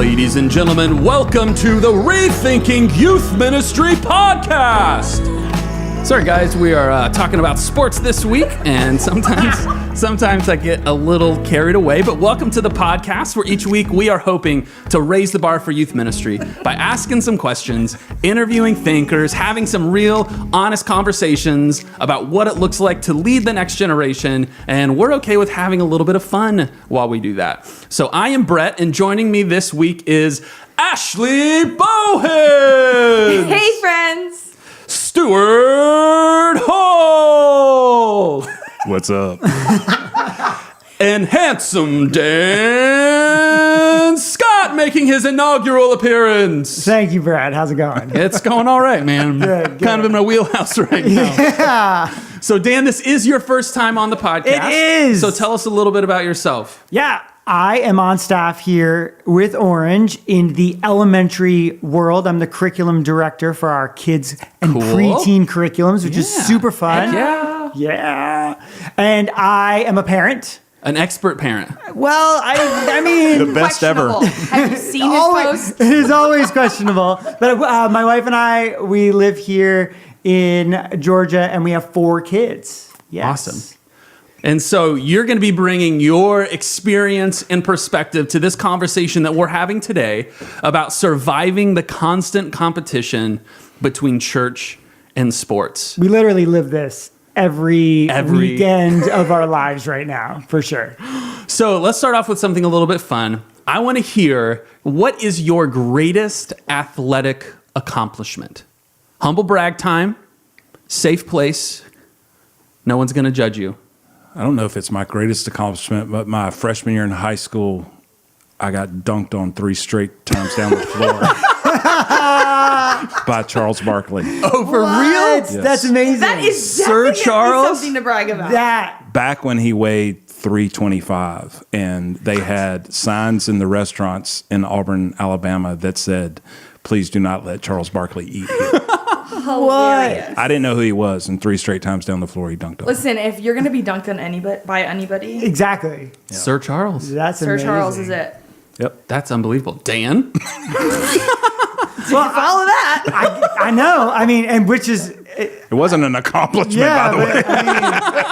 Ladies and gentlemen, welcome to the Rethinking Youth Ministry podcast. Sorry guys, we are talking about sports this week, and sometimes I get a little carried away, but welcome to the podcast where each week we are hoping to raise the bar for youth ministry by asking some questions, interviewing thinkers, having some real honest conversations about what it looks like to lead the next generation, and we're okay with having a little bit of fun while we do that. So I am Brett, and joining me this week is Ashley Bohinc! Hey friends! Stuart Hall! What's up? And handsome Dan Scott making his inaugural appearance. Thank you, Brad. How's it going? It's going all right, man. Good. Kind of in my wheelhouse right now. Yeah. So Dan, this is your first time on the podcast. It is. So tell us a little bit about yourself. Yeah. I am on staff here with Orange in the elementary world. I'm the curriculum director for our kids and preteen curriculums, which is super fun. Heck yeah. Yeah. And I am a parent. An expert parent. Well, I mean... The best ever. Have you seen his post? It is always questionable. But my wife and I, we live here in Georgia, and we have 4 kids. Yes. Awesome. And so you're going to be bringing your experience and perspective to this conversation that we're having today about surviving the constant competition between church and sports. We literally live this every weekend of our lives right now, for sure. So let's start off with something a little bit fun. I want to hear, what is your greatest athletic accomplishment? Humble brag time, safe place, no one's going to judge you. I don't know if it's my greatest accomplishment, but my freshman year in high school, I got dunked on 3 straight times down the floor by Charles Barkley. Oh, for real? Yes. That's amazing. That is Sir definitely Charles? something to brag about. that. Back when he weighed 325, and they had signs in the restaurants in Auburn, Alabama that said, "Please do not let Charles Barkley eat here." Hilarious. I didn't know who he was, and 3 straight times down the floor he dunked on. Listen, if you're going to be dunked on by anybody, Exactly. Sir Charles. That's Sir amazing. Charles is it. Yep. That's unbelievable. Dan? Well, Follow that. I know. I mean, and which is... It wasn't an accomplishment, Yeah, by the way.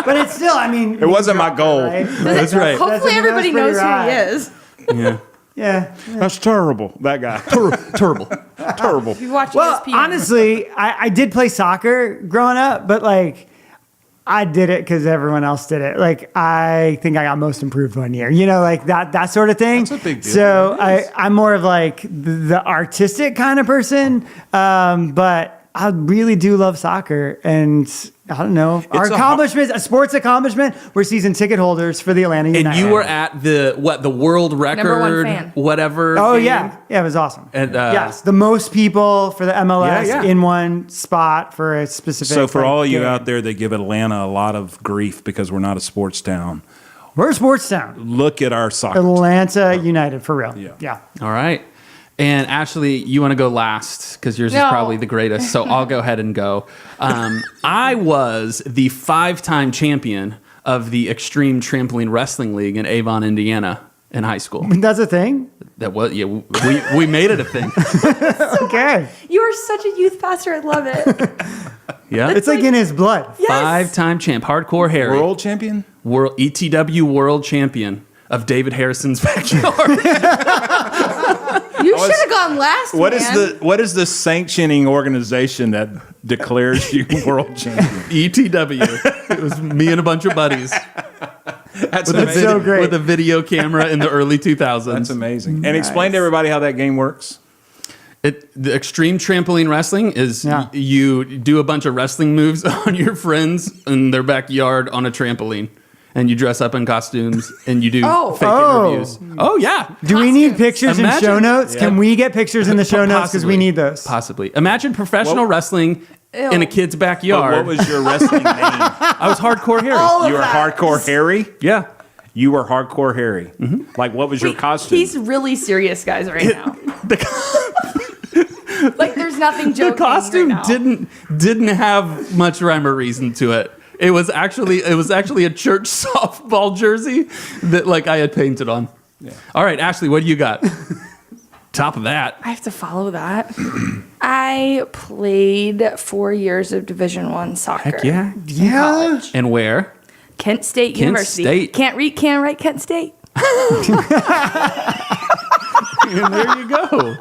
but it's still, I mean... It wasn't my goal. Right? That's right. Hopefully everybody knows who he is. Yeah. Yeah. That's terrible, that guy. Terrible. Terrible. If you watch Well, ESPN. honestly, I did play soccer growing up, but like... I did it because everyone else did it. Like, I think I got most improved one year, like that sort of thing. That's a big deal. So I'm more of like the artistic kind of person. But I really do love soccer, and I don't know. Our accomplishments, a sports accomplishment, we're season ticket holders for the Atlanta United. And you were at the world record, #1 fan. whatever. Oh, game? yeah. Yeah, it was awesome. And, yes, the most people for the MLS Yeah. in one spot for a specific So for all you game. out there that give Atlanta a lot of grief because we're not a sports town, We're a sports town. look at our soccer team. Atlanta United, for real. Yeah. All right. And Ashley, you want to go last because yours is No. probably the greatest. So I'll go ahead and go. I was the 5-time champion of the Extreme Trampoline Wrestling League in Avon, Indiana in high school. That's a thing? That was, yeah, we made it a thing. Okay. You are such a youth pastor. I love it. Yeah. It's like in his blood. Yes. 5-time champ, Hardcore Harry. World champion? World ETW world champion of David Harrison's backyard. You should have gone last, What man. what is the sanctioning organization that declares you world champion? ETW. It was me and a bunch of buddies. That's That's amazing. so great. With a video camera in the early 2000s. That's amazing. And explain to everybody how that game works. The Extreme Trampoline Wrestling is you do a bunch of wrestling moves on your friends in their backyard on a trampoline. And you dress up in costumes and you do fake interviews. Oh, yeah. Do we need pictures in Imagine- show notes? Yeah. Can we get pictures in the show notes? Because we Possibly. need those. Possibly. Imagine professional wrestling Ew. in a kid's backyard. What was your wrestling name? I was Hardcore Harry. All of You were that. Hardcore Harry? Yeah. You were Hardcore Harry. Like, what was your costume? He's really serious, guys, right now. Like, there's nothing joking. The costume right now. didn't have much rhyme or reason to it. It was actually a church softball jersey that like I had painted on. Yeah. All right, Ashley, what do you got? top of that. I have to follow that. I played 4 years of Division I soccer. Heck yeah. In college. And where? Kent State University. State. Can't read, can't write, Kent State. And there you go.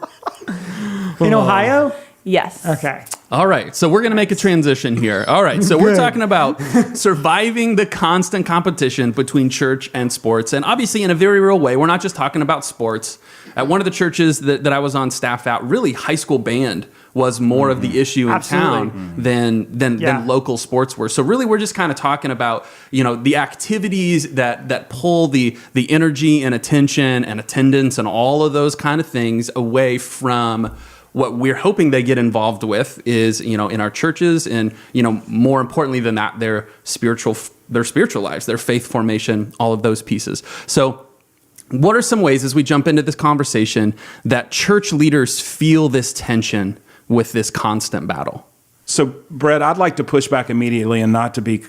In Ohio? Yes. Okay. All right, so we're going to make a transition here. All right, so we're talking about surviving the constant competition between church and sports. And obviously, in a very real way, we're not just talking about sports. At one of the churches that I was on staff at, really high school band was more of the issue in town than local sports were. So really, we're just kind of talking about, the activities that pull the energy and attention and attendance and all of those kind of things away from what we're hoping they get involved with is, in our churches and, more importantly than that, their spiritual lives, their faith formation, all of those pieces. So what are some ways as we jump into this conversation that church leaders feel this tension with this constant battle? So, Brett, I'd like to push back immediately and not to be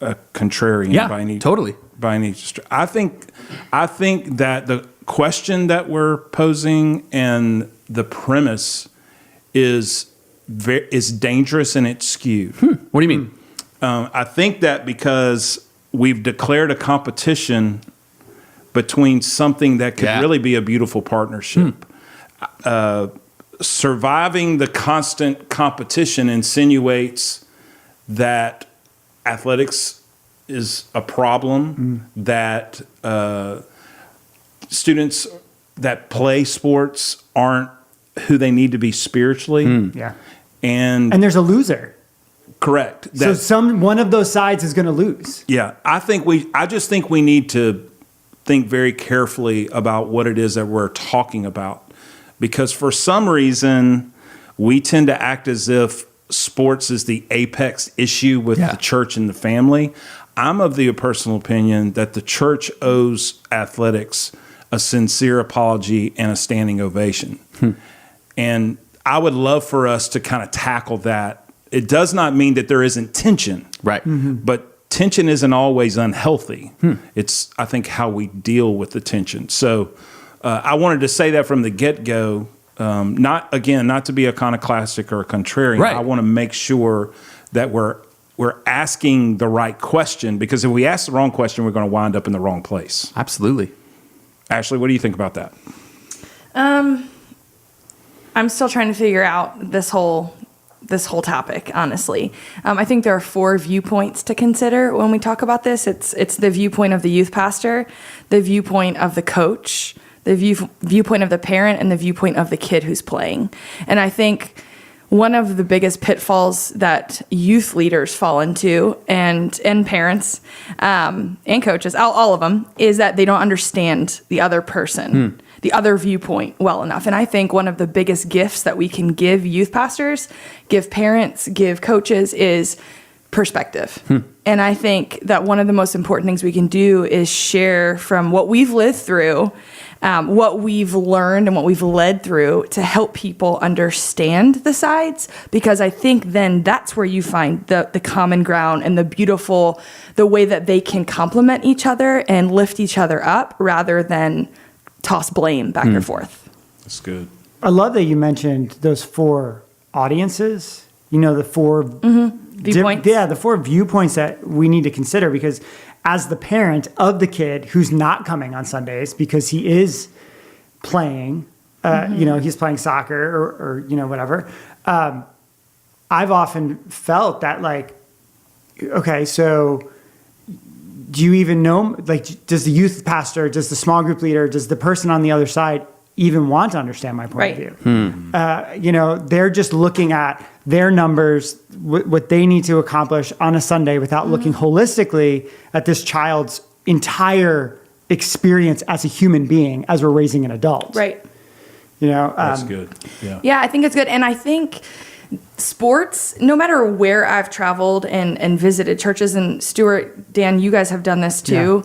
a contrarian by any totally. By any. I think that the question that we're posing and the premise is dangerous and it's skewed. What do you mean? I think that because we've declared a competition between something that could really be a beautiful partnership. Surviving the constant competition insinuates that athletics is a problem, that students that play sports aren't who they need to be spiritually. Yeah. And there's a loser. Correct. So one of those sides is going to lose. Yeah. I just think we need to think very carefully about what it is that we're talking about, because for some reason we tend to act as if sports is the apex issue with the church and the family. I'm of the personal opinion that the church owes athletics a sincere apology and a standing ovation. And I would love for us to kind of tackle that. It does not mean that there isn't tension. Right. But tension isn't always unhealthy. It's, I think, how we deal with the tension. So I wanted to say that from the get-go, not to be iconoclastic or a contrarian. Right. I want to make sure that we're asking the right question, because if we ask the wrong question, we're going to wind up in the wrong place. Absolutely. Ashley, what do you think about that? I'm still trying to figure out this whole topic, honestly. I think there are 4 viewpoints to consider when we talk about this. It's the viewpoint of the youth pastor, the viewpoint of the coach, the viewpoint of the parent, and the viewpoint of the kid who's playing. And I think one of the biggest pitfalls that youth leaders fall into, and parents and coaches, all of them, is that they don't understand the other person, the other viewpoint well enough. And I think one of the biggest gifts that we can give youth pastors, give parents, give coaches is perspective. And I think that one of the most important things we can do is share from what we've lived through, what we've learned and what we've led through to help people understand the sides, because I think then that's where you find the common ground and the way that they can complement each other and lift each other up rather than toss blame back and forth. That's good. I love that you mentioned those 4 audiences, the 4 viewpoints. the 4 viewpoints that we need to consider, because as the parent of the kid who's not coming on Sundays because he is playing, he's playing soccer or whatever. I've often felt that, like, okay, so do you even know, like, does the youth pastor, does the small group leader, does the person on the other side even want to understand my point of view? They're just looking at their numbers, what they need to accomplish on a Sunday, without looking holistically at this child's entire experience as a human being as we're raising an adult. Right. That's good. Yeah, I think it's good. And I think sports, no matter where I've traveled and visited churches, and Stuart, Dan, you guys have done this too.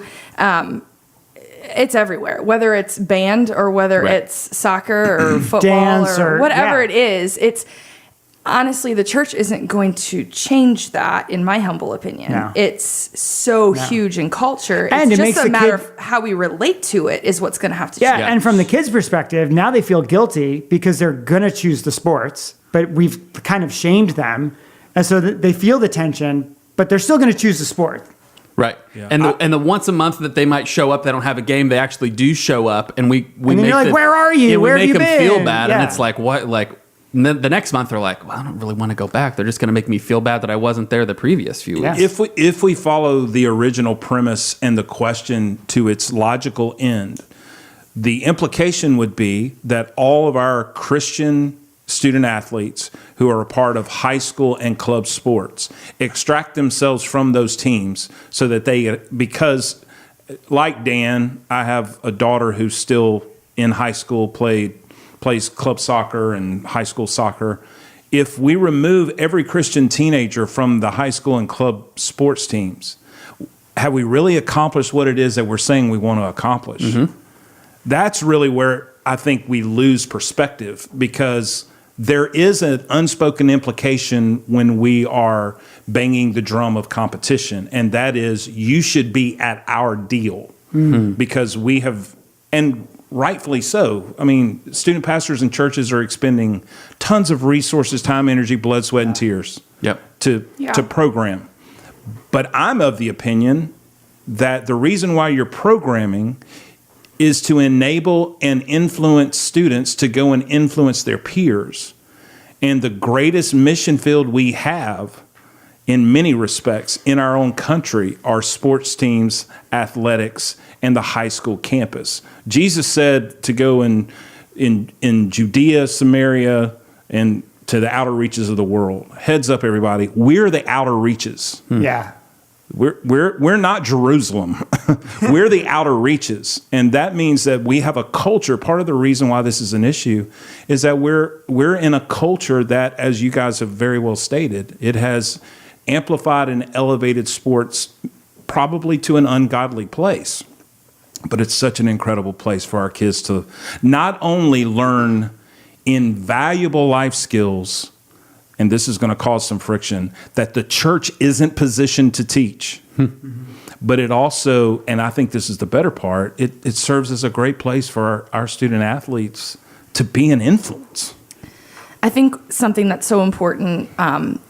It's everywhere, whether it's band or whether it's soccer or football dance or whatever it is. It's honestly, the church isn't going to change that, in my humble opinion. No. It's so huge in culture. And it's it just makes a the matter kid of how we relate to it is what's going to have to change. And from the kids' perspective, now they feel guilty because they're going to choose the sports, but we've kind of shamed them. And so they feel the tension, but they're still going to choose the sport. Right. Yeah. And the once a month that they might show up, they don't have a game, they actually do show up, and we and make you're like, where are you? Yeah, where we have make you them been? feel bad, and it's like, what? Like, and then the next month they're like, well, I don't really want to go back. They're just going to make me feel bad that I wasn't there the previous few weeks. If we follow the original premise and the question to its logical end, the implication would be that all of our Christian student athletes who are a part of high school and club sports extract themselves from those teams so that because like Dan, I have a daughter who's still in high school, plays club soccer and high school soccer. If we remove every Christian teenager from the high school and club sports teams, have we really accomplished what it is that we're saying we want to accomplish? Mm-hmm. That's really where I think we lose perspective, because there is an unspoken implication when we are banging the drum of competition, and that is you should be at our deal because we have, and rightfully so. I mean, student pastors and churches are expending tons of resources, time, energy, blood, sweat, and tears to program. But I'm of the opinion that the reason why you're programming is to enable and influence students to go and influence their peers. And the greatest mission field we have in many respects in our own country are sports teams, athletics, and the high school campus. Jesus said to go in Judea, Samaria, and to the outer reaches of the world. Heads up, everybody. We're the outer reaches. Yeah. We're not Jerusalem. We're the outer reaches. And that means that we have a culture. Part of the reason why this is an issue is that we're in a culture that, as you guys have very well stated, it has amplified and elevated sports probably to an ungodly place. But it's such an incredible place for our kids to not only learn invaluable life skills, and this is going to cause some friction, that the church isn't positioned to teach. But it also, and I think this is the better part, it serves as a great place for our student athletes to be an influence. I think something that's so important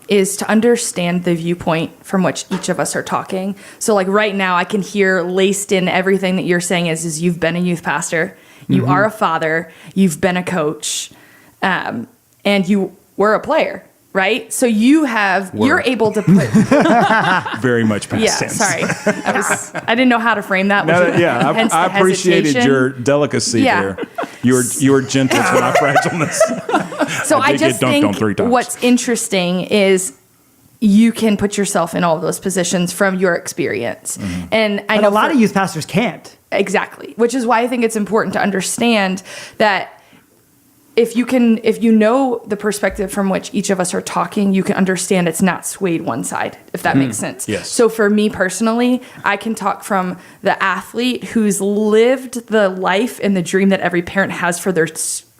is to understand the viewpoint from which each of us are talking. So like right now, I can hear laced in everything that you're saying is you've been a youth pastor, you are a father, you've been a coach, and you were a player. Right? So you're able to put very much past tense. Sorry. I didn't know how to frame that. I appreciated your delicacy there. Your gentle to my fragileness. So I just think what's interesting is you can put yourself in all of those positions from your experience. Mm-hmm. And I know a lot of youth pastors can't. Exactly. Which is why I think it's important to understand that if you know the perspective from which each of us are talking, you can understand it's not swayed one side, if that makes sense. Yes. So for me personally, I can talk from the athlete who's lived the life and the dream that every parent has for their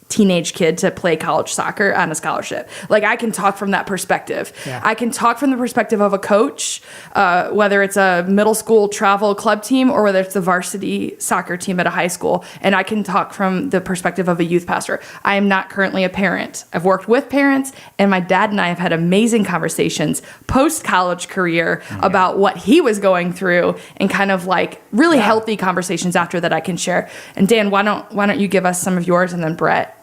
teenage kid to play college soccer on a scholarship. Like I can talk from that perspective. Yeah. I can talk from the perspective of a coach, whether it's a middle school travel club team or whether it's the varsity soccer team at a high school. And I can talk from the perspective of a youth pastor. I am not currently a parent. I've worked with parents, and my dad and I have had amazing conversations post-college career about what he was going through, and kind of like really healthy conversations after that I can share. And Dan, why don't you give us some of yours, and then Brett?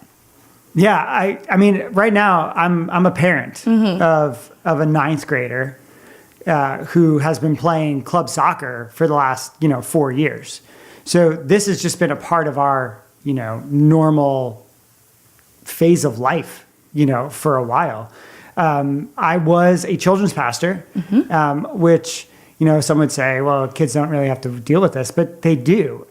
Yeah, I mean, right now I'm a parent of a ninth grader who has been playing club soccer for the last 4 years. So this has just been a part of our normal phase of life for a while. I was a children's pastor, which some would say, well, kids don't really have to deal with this, but they do.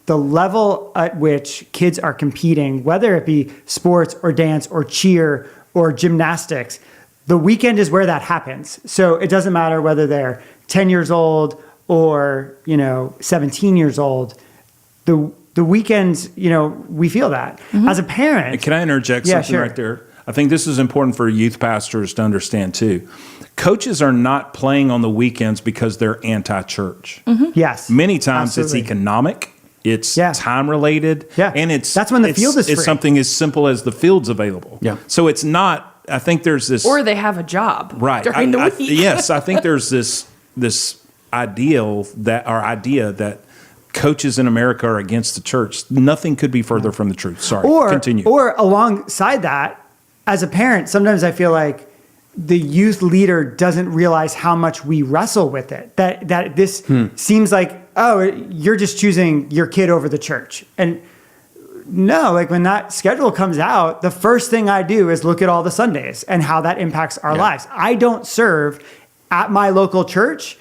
The level at which kids are competing, whether it be sports or dance or cheer or gymnastics, the weekend is where that happens. So it doesn't matter whether they're 10 years old or, 17 years old. The weekends, we feel that. As a parent. Can I interject something right there? I think this is important for youth pastors to understand too. Coaches are not playing on the weekends because they're anti-church. Yes. Many times Absolutely. it's economic, it's time related, and that's when the field is free. It's something as simple as the field's available. Yeah. So it's not. I think there's this, Or they have a job right during the week. yes, I think there's this idea that coaches in America are against the church. Nothing could be further from the truth. Sorry. Continue. Or alongside that, as a parent, sometimes I feel like the youth leader doesn't realize how much we wrestle with it. That this seems like, oh, you're just choosing your kid over the church. And no, like when that schedule comes out, the first thing I do is look at all the Sundays and how that impacts our lives. I don't serve at my local church.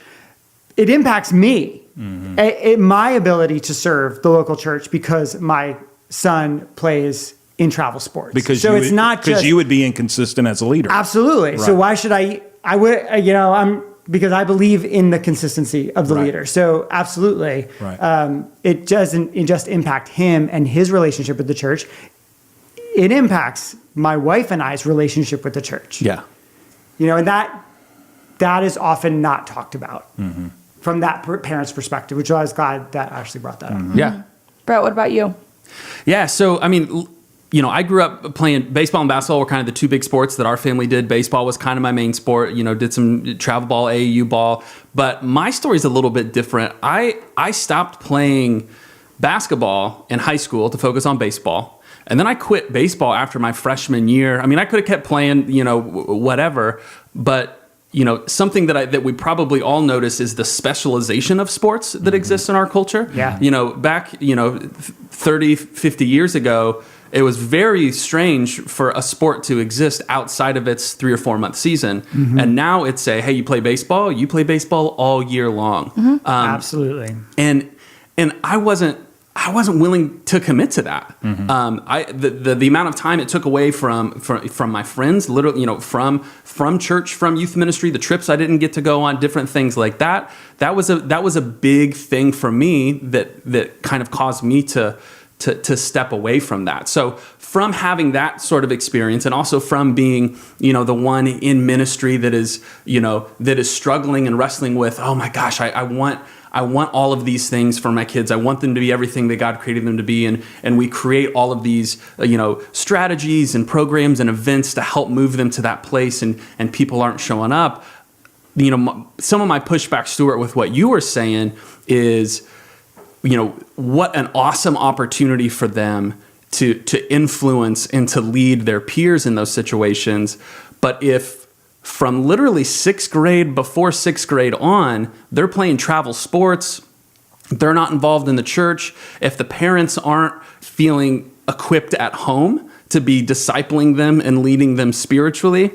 It impacts me, my ability to serve the local church because my son plays in travel sports. Because you would be inconsistent as a leader. Absolutely. Right. So why should I would, because I believe in the consistency of the leader. So absolutely. Right. It doesn't just impact him and his relationship with the church. It impacts my wife and I's relationship with the church. Yeah. And that is often not talked about from that parent's perspective, which I was glad that Ashley brought that up. Yeah. Brett, what about you? Yeah. So, I mean, I grew up playing baseball and basketball were kind of the two big sports that our family did. Baseball was kind of my main sport, did some travel ball, AAU ball. But my story's a little bit different. I stopped playing basketball in high school to focus on baseball. And then I quit baseball after my freshman year. I mean, I could have kept playing, whatever. But, something that we probably all notice is the specialization of sports that exists in our culture. Yeah. Back, 30, 50 years ago, it was very strange for a sport to exist outside of its 3 or 4 month season. And now it's hey, you play baseball all year long. Absolutely. And I wasn't willing to commit to that. The amount of time it took away from my friends, literally, from church, from youth ministry, the trips I didn't get to go on, different things like that. That was a big thing for me that kind of caused me to step away from that. So from having that sort of experience, and also from being, the one in ministry that is struggling and wrestling with, oh my gosh, I want all of these things for my kids. I want them to be everything that God created them to be. And we create all of these, strategies and programs and events to help move them to that place. And people aren't showing up. Some of my pushback, Stuart, with what you were saying is, what an awesome opportunity for them to influence and to lead their peers in those situations. But if from literally before sixth grade on, they're playing travel sports, they're not involved in the church, if the parents aren't feeling equipped at home to be discipling them and leading them spiritually,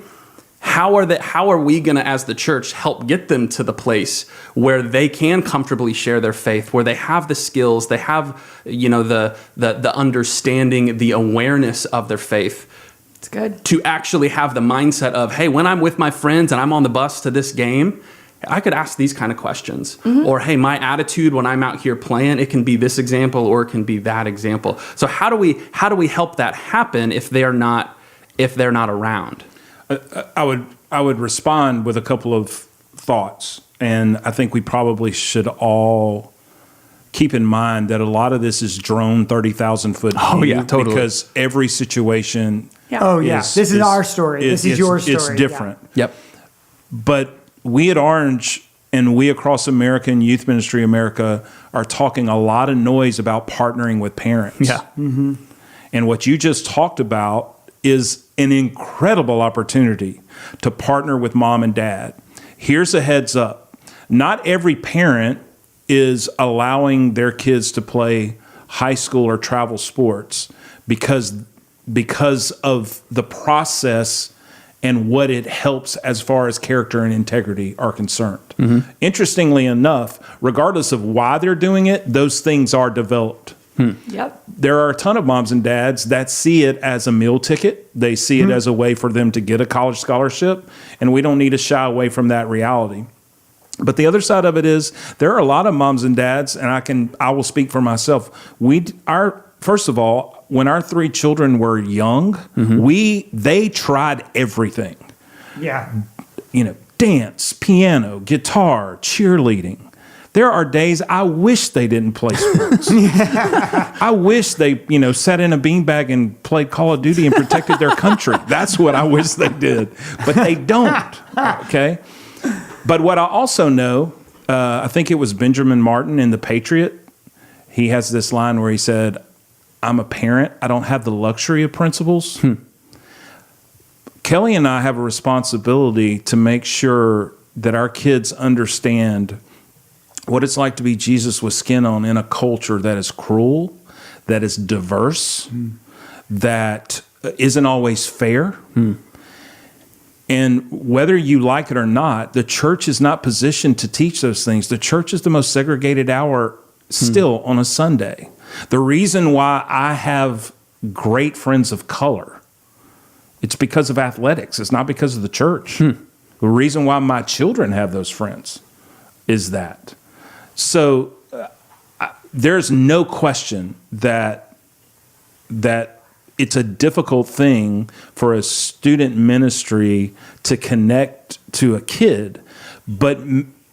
how are we going to, as the church, help get them to the place where they can comfortably share their faith, where they have the skills, they have, the understanding, the awareness of their faith? It's good to actually have the mindset of, hey, when I'm with my friends and I'm on the bus to this game, I could ask these kind of questions. Or, hey, my attitude when I'm out here playing, it can be this example or it can be that example. So how do we help that happen if they're not around? I would respond with a couple of thoughts, and I think we probably should all keep in mind that a lot of this is drone 30,000-foot view. Oh yeah, totally. Because every situation. Yeah. Oh yeah, this is our story. This is your story. It's different. Yep. But we at Orange and we across America and Youth Ministry America are talking a lot of noise about partnering with parents. Yeah. And what you just talked about is an incredible opportunity to partner with mom and dad. Here's a heads up. Not every parent is allowing their kids to play high school or travel sports because of the process and what it helps as far as character and integrity are concerned. Interestingly enough, regardless of why they're doing it, those things are developed. Yep. There are a ton of moms and dads that see it as a meal ticket. They see it as a way for them to get a college scholarship, and we don't need to shy away from that reality. But the other side of it is there are a lot of moms and dads, and I will speak for myself. First of all, when our 3 children were young, they tried everything. Yeah. Dance, piano, guitar, cheerleading. There are days I wish they didn't play sports. I wish they, sat in a beanbag and played Call of Duty and protected their country. That's what I wish they did. But they don't, okay? But what I also know, I think it was Benjamin Martin in The Patriot. He has this line where he said, I'm a parent. I don't have the luxury of principles. Kelly and I have a responsibility to make sure that our kids understand what it's like to be Jesus with skin on in a culture that is cruel, that is diverse, that isn't always fair. And whether you like it or not, the church is not positioned to teach those things. The church is the most segregated hour still on a Sunday. The reason why I have great friends of color, it's because of athletics. It's not because of the church. The reason why my children have those friends is that. So there's no question that it's a difficult thing for a student ministry to connect to a kid. But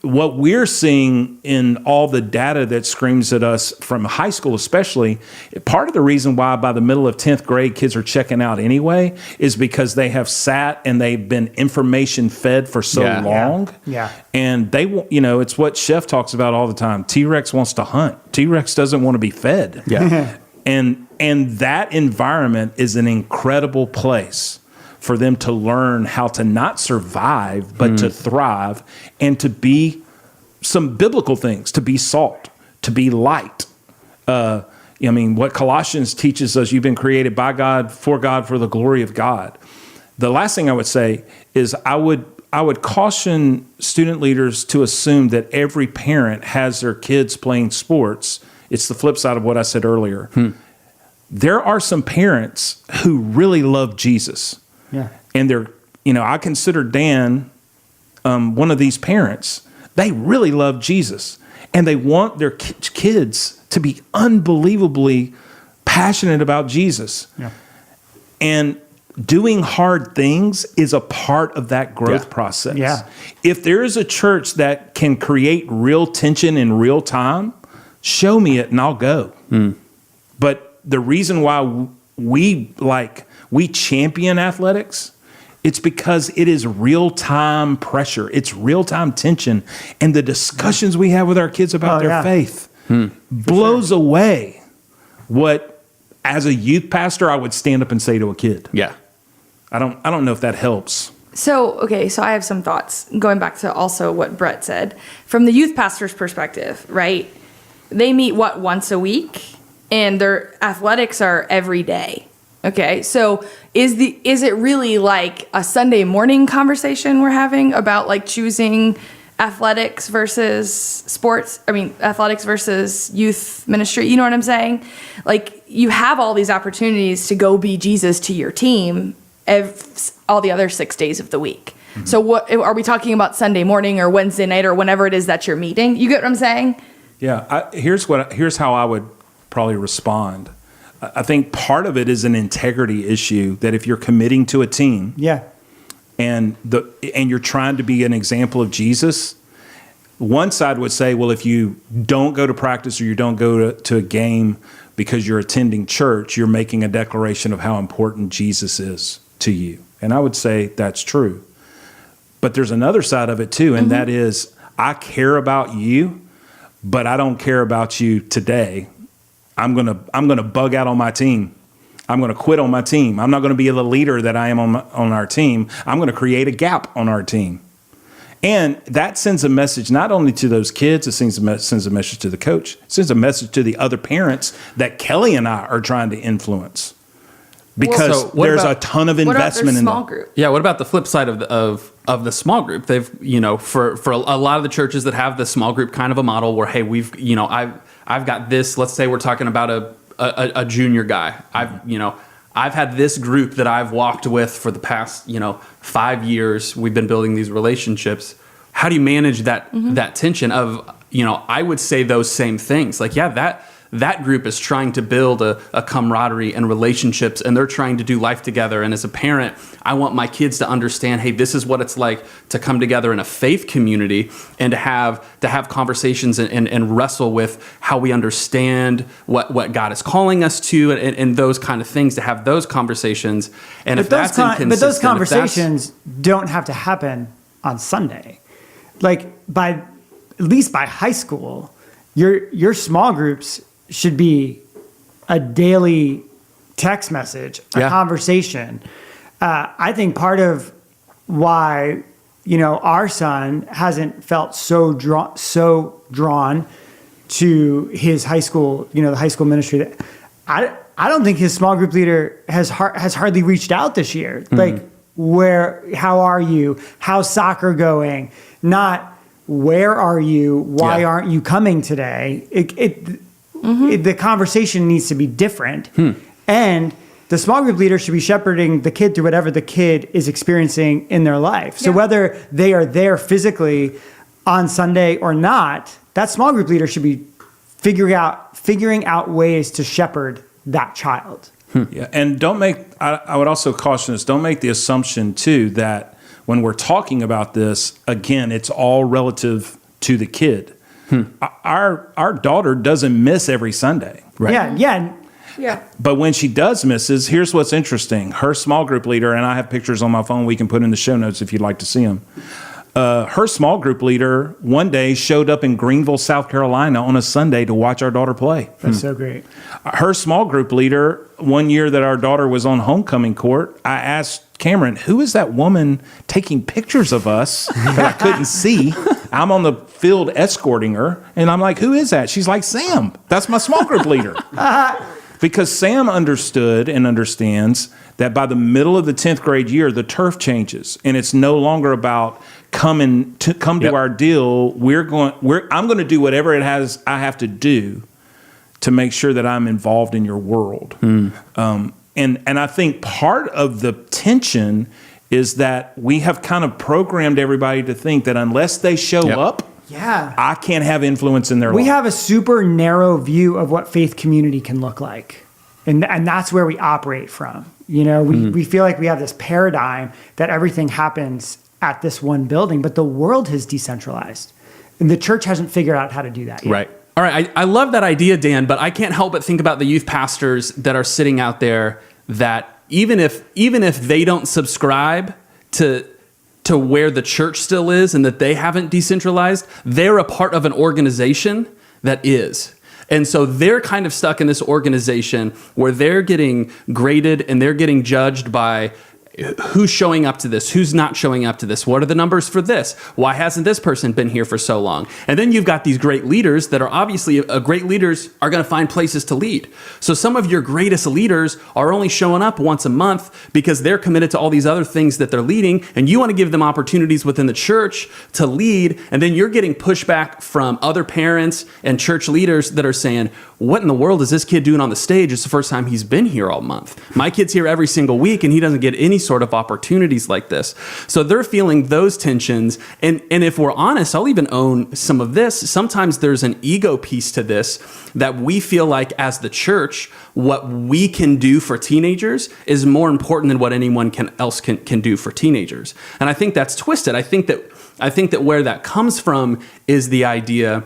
what we're seeing in all the data that screams at us from high school especially, part of the reason why by the middle of 10th grade kids are checking out anyway is because they have sat and they've been information fed for so long. Yeah. And they, it's what Chef talks about all the time. T-Rex wants to hunt. T-Rex doesn't want to be fed. Yeah. And that environment is an incredible place for them to learn how to not survive, but to thrive and to be some biblical things, to be salt, to be light. What Colossians teaches us, you've been created by God, for the glory of God. The last thing I would say is I would caution student leaders to assume that every parent has their kids playing sports. It's the flip side of what I said earlier. There are some parents who really love Jesus. Yeah. And they're, I consider Dan one of these parents. They really love Jesus. And they want their kids to be unbelievably passionate about Jesus. Yeah. And doing hard things is a part of that growth process. Yeah. If there is a church that can create real tension in real time, show me it and I'll go. But the reason why we champion athletics, it's because it is real-time pressure. It's real-time tension. And the discussions we have with our kids about their faith blows away what, as a youth pastor, I would stand up and say to a kid. Yeah. I don't know if that helps. So I have some thoughts going back to also what Brett said. From the youth pastor's perspective, right? They meet, once a week? And their athletics are every day. Okay, so is it really like a Sunday morning conversation we're having about like choosing athletics versus sports? I mean, athletics versus youth ministry. You know what I'm saying? Like you have all these opportunities to go be Jesus to your team all the other 6 days of the week. So what are we talking about Sunday morning or Wednesday night or whenever it is that you're meeting? You get what I'm saying? Yeah. Here's how I would probably respond. I think part of it is an integrity issue that if you're committing to a team, and you're trying to be an example of Jesus, one side would say, well, if you don't go to practice or you don't go to a game because you're attending church, you're making a declaration of how important Jesus is to you. And I would say that's true. But there's another side of it too, and that is I care about you, but I don't care about you today. I'm gonna bug out on my team. I'm gonna quit on my team. I'm not gonna be the leader that I am on our team. I'm gonna create a gap on our team. And that sends a message not only to those kids, it sends a message to the coach, it sends a message to the other parents that Kelly and I are trying to influence. Because there's a ton of investment in small group. Yeah, what about the flip side of the small group? They've, for a lot of the churches that have the small group kind of a model where, hey, we've, I've got this, let's say we're talking about a junior guy. I've had this group that I've walked with for the past, 5 years. We've been building these relationships. How do you manage that tension of, I would say those same things. Like, yeah, that group is trying to build a camaraderie and relationships, and they're trying to do life together. And as a parent, I want my kids to understand, hey, this is what it's like to come together in a faith community and to have conversations and wrestle with how we understand what God is calling us to, and those kind of things, to have those conversations. And if that's inconsistent, but those conversations don't have to happen on Sunday. Like at least by high school, your small groups should be a daily text message, a conversation. I think part of why, our son hasn't felt so drawn to his high school, the high school ministry. I don't think his small group leader has hardly reached out this year. Mm-hmm. Like, how are you? How's soccer going? Not, where are you? Why aren't you coming today? The conversation needs to be different. And the small group leader should be shepherding the kid through whatever the kid is experiencing in their life. So whether they are there physically on Sunday or not, that small group leader should be figuring out ways to shepherd that child. Yeah, and I would also caution us, don't make the assumption too that when we're talking about this, again, it's all relative to the kid. Our daughter doesn't miss every Sunday. Right? Yeah. But when she does misses, here's what's interesting. Her small group leader, and I have pictures on my phone we can put in the show notes if you'd like to see them. Her small group leader one day showed up in Greenville, South Carolina on a Sunday to watch our daughter play. That's so great. Her small group leader, one year that our daughter was on homecoming court, I asked Cameron, who is that woman taking pictures of us that I couldn't see? I'm on the field escorting her, and I'm like, who is that? She's like, Sam. That's my small group leader. Because Sam understood and understands that by the middle of the 10th grade year, the turf changes, and it's no longer about come to our deal. I'm going to do whatever I have to do to make sure that I'm involved in your world. And I think part of the tension is that we have kind of programmed everybody to think that unless they show up, I can't have influence in their life. We have a super narrow view of what faith community can look like. And that's where we operate from. We feel like we have this paradigm that everything happens at this one building, but the world has decentralized. And the church hasn't figured out how to do that yet. Right. All right. I love that idea, Dan, but I can't help but think about the youth pastors that are sitting out there that even if they don't subscribe to where the church still is and that they haven't decentralized, they're a part of an organization that is. And so they're kind of stuck in this organization where they're getting graded and they're getting judged by who's showing up to this, who's not showing up to this, what are the numbers for this, why hasn't this person been here for so long? And then you've got these great leaders that are obviously, great leaders are going to find places to lead. So some of your greatest leaders are only showing up once a month because they're committed to all these other things that they're leading, and you want to give them opportunities within the church to lead, and then you're getting pushback from other parents and church leaders that are saying, what in the world is this kid doing on the stage? It's the first time he's been here all month. My kid's here every single week, and he doesn't get any sort of opportunities like this. So they're feeling those tensions. And if we're honest, I'll even own some of this. Sometimes there's an ego piece to this that we feel like as the church, what we can do for teenagers is more important than what anyone else can do for teenagers. And I think that's twisted. I think that where that comes from is the idea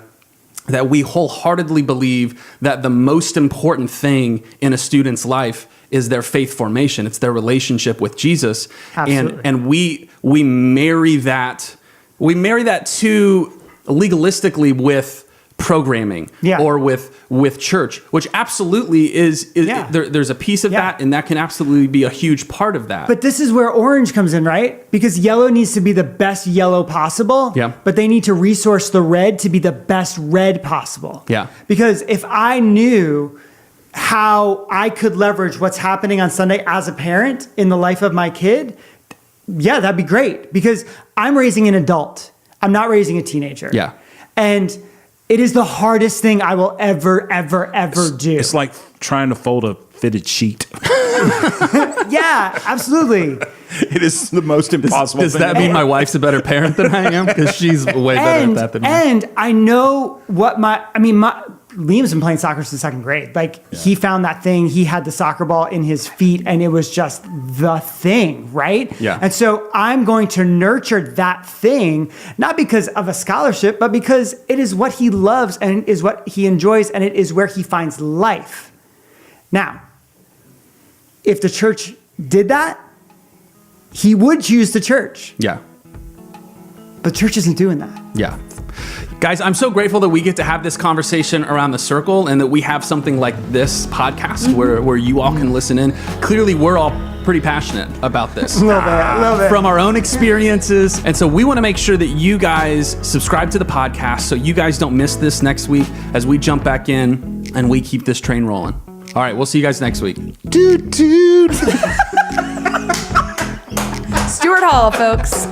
that we wholeheartedly believe that the most important thing in a student's life is their faith formation. It's their relationship with Jesus. Absolutely. And we marry that too legalistically with programming or with church, which absolutely is there's a piece of that, and that can absolutely be a huge part of that. But this is where orange comes in, right? Because yellow needs to be the best yellow possible, but they need to resource the red to be the best red possible. Yeah. Because if I knew how I could leverage what's happening on Sunday as a parent in the life of my kid, that'd be great, because I'm raising an adult. I'm not raising a teenager. Yeah. And it is the hardest thing I will ever do. It's like trying to fold a fitted sheet. Yeah, absolutely. It is the most impossible Does thing. that mean my wife's a better parent than I am? Because she's way better at that than me. And I know what Liam's been playing soccer since second grade. Like he found that thing. He had the soccer ball in his feet and it was just the thing, right? Yeah. And so I'm going to nurture that thing, not because of a scholarship, but because it is what he loves and it is what he enjoys and it is where he finds life. Now, if the church did that, he would choose the church. Yeah. But church isn't doing that. Yeah. Guys, I'm so grateful that we get to have this conversation around the circle and that we have something like this podcast where you all can listen in. Clearly, we're all pretty passionate about this. A little bit. From our own experiences. And so we want to make sure that you guys subscribe to the podcast so you guys don't miss this next week as we jump back in and we keep this train rolling. All right, we'll see you guys next week. Toot toot. Stuart Hall, folks.